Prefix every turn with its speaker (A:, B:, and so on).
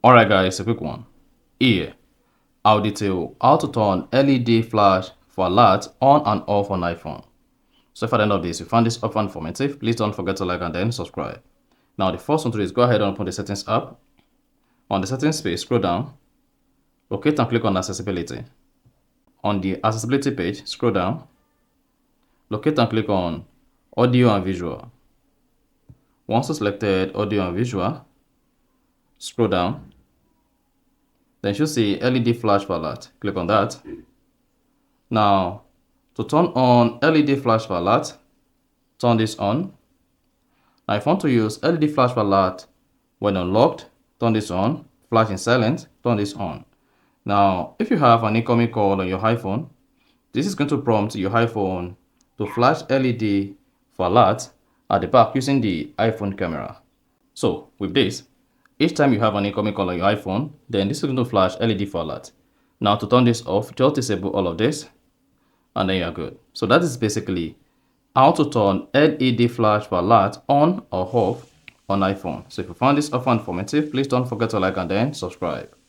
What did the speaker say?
A: Alright guys, a quick one. Here, I'll detail how to turn LED flash for alert on and off on iPhone. So if at the end of this you found this offer informative, please don't forget to like and then subscribe. Now the first one to do is go ahead and open the settings app. On the settings page, scroll down, locate and click on accessibility. On the accessibility page, scroll down, locate and click on audio and visual. Once you selected audio and visual, scroll down. Then you should see LED flash for alert. Click on that. Now, to turn on LED flash for alert, turn this on. Now, if you want to use LED flash for alert when unlocked, turn this on. Flash in silent, turn this on. Now, if you have an incoming call on your iPhone, this is going to prompt your iPhone to flash LED for alert at the back using the iPhone camera. So, with this, each time you have an incoming call on your iPhone, then this is going to flash LED for alert. Now to turn this off, just disable all of this, and then you are good. So that is basically how to turn LED flash for alert on or off on iPhone. So if you found this offer informative, please don't forget to like and then subscribe.